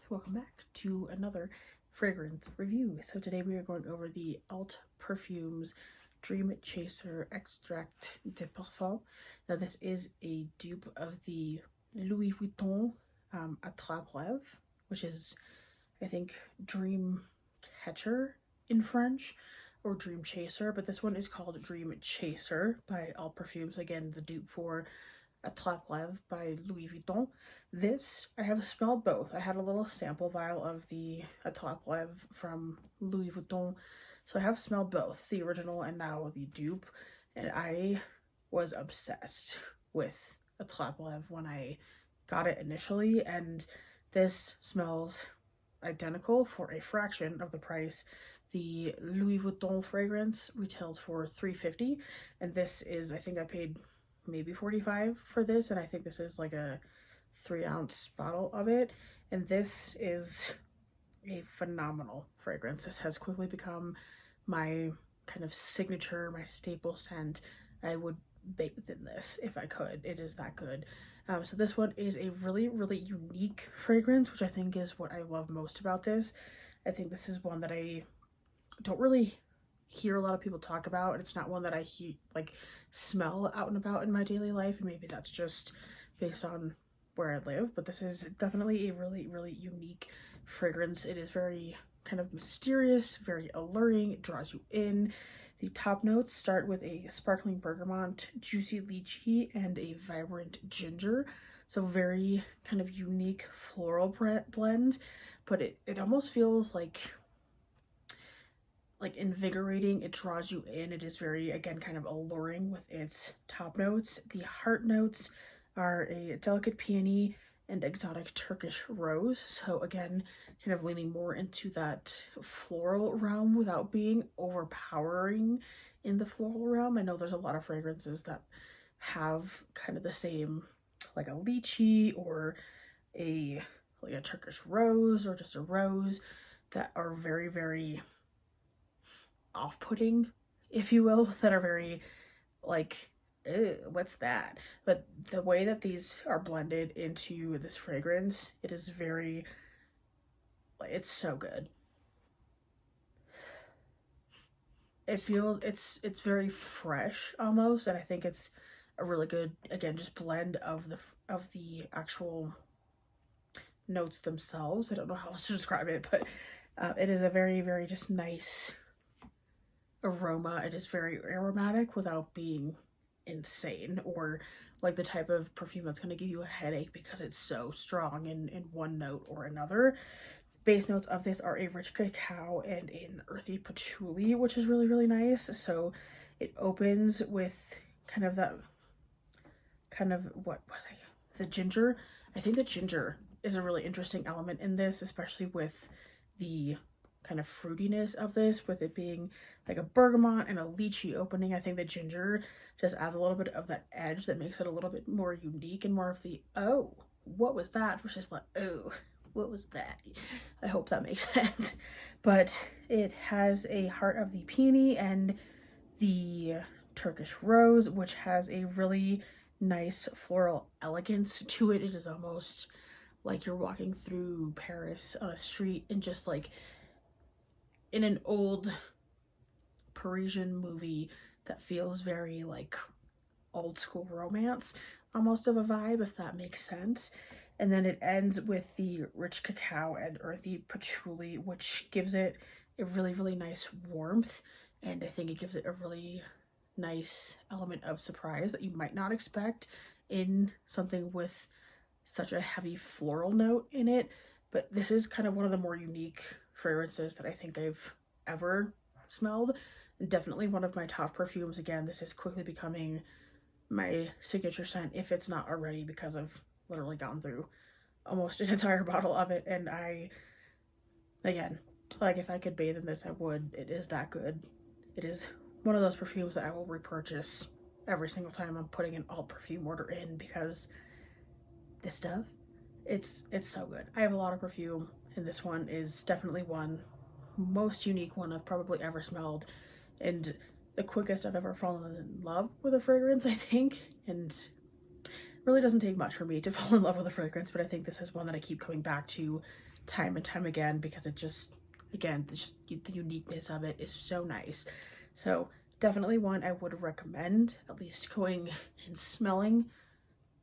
Welcome back to another fragrance review. So today we are going over the Perfumes Dram Chaser Extract de Parfum. Now this is a dupe of the Louis Vuitton Attrape Reves, which is, I think, Dream Catcher in French, or Dram Chaser, but this one is called Dram Chaser by Perfumes. Again, the dupe for Attrape Reves by Louis Vuitton. This, I have smelled both. I had a little sample vial of the Attrape Reves from Louis Vuitton, so I have smelled both, the original and now the dupe, and I was obsessed with Attrape Reves when I got it initially, and this smells identical for a fraction of the price. The Louis Vuitton fragrance retails for $3.50, and this is, I think I paid maybe $45 for this, and I think this is like a 3-ounce bottle of it, and this is a phenomenal fragrance. This has quickly become my kind of signature, my staple scent. I would bathe in this if I could. It is that good. So this one is a really unique fragrance, which I think is what I love most about this. I think this is one that I don't really hear a lot of people talk about, and it's not one that I smell out and about in my daily life, and maybe that's just based on where I live, but this is definitely a really unique fragrance. It is very kind of mysterious, very alluring. It draws you in. The top notes start with a sparkling bergamot, juicy lychee, and a vibrant ginger, so very kind of unique floral blend, but it almost feels like invigorating. It draws you in. It is very, again, kind of alluring with its top notes. The heart notes are a delicate peony and exotic Turkish rose, so again, kind of leaning more into that floral realm without being overpowering in the floral realm. I know there's a lot of fragrances that have kind of the same, like a lychee or a Turkish rose or just a rose, that are very off-putting, if you will, that are very like, ew, what's that? But the way that these are blended into this fragrance, it is very, it's so good. It feels, it's very fresh almost, and I think it's a really good, again, just blend of the actual notes themselves. I don't know how else to describe it, but it is a very just nice aroma. It is very aromatic without being insane, or like the type of perfume that's going to give you a headache because it's so strong in one note or another. Base notes of this are a rich cacao and an earthy patchouli, which is really nice. So it opens with kind of that, what was it, the ginger. I think the ginger is a really interesting element in this, especially with the kind of fruitiness of this, with it being like a bergamot and a lychee opening. I think the ginger just adds a little bit of that edge that makes it a little bit more unique and more of the, oh, what was that, versus like, oh, what was that? I hope that makes sense. But it has a heart of the peony and the Turkish rose, which has a really nice floral elegance to it. It is almost like you're walking through Paris on a street and just like in an old Parisian movie that feels very like old school romance, almost of a vibe, if that makes sense. And then it ends with the rich cacao and earthy patchouli, which gives it a really nice warmth, and I think it gives it a really nice element of surprise that you might not expect in something with such a heavy floral note in it. But this is kind of one of the more unique fragrances that I think I've ever smelled, and definitely one of my top perfumes. Again, this is quickly becoming my signature scent, if it's not already, because I've literally gone through almost an entire bottle of it, and I, again, like, if I could bathe in this, I would. It is that good. It is one of those perfumes that I will repurchase every single time I'm putting an alt perfume order in, because this stuff, it's so good. I have a lot of perfume, and this one is definitely one, most unique one I've probably ever smelled, and the quickest I've ever fallen in love with a fragrance, I think. And really doesn't take much for me to fall in love with a fragrance, but I think this is one that I keep coming back to time and time again because it just, again, the uniqueness of it is so nice. So definitely one I would recommend at least going and smelling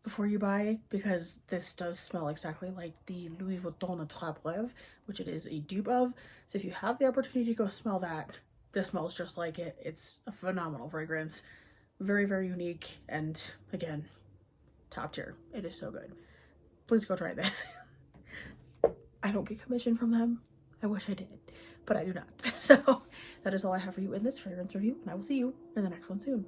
before you buy, because this does smell exactly like the Louis Vuitton Attrape Reves, which it is a dupe of. So if you have the opportunity to go smell that, this smells just like it. It's a phenomenal fragrance. Very, very unique, and again, top tier. It is so good. Please go try this. I don't get commission from them. I wish I did, but I do not. So that is all I have for you in this fragrance review, and I will see you in the next one soon.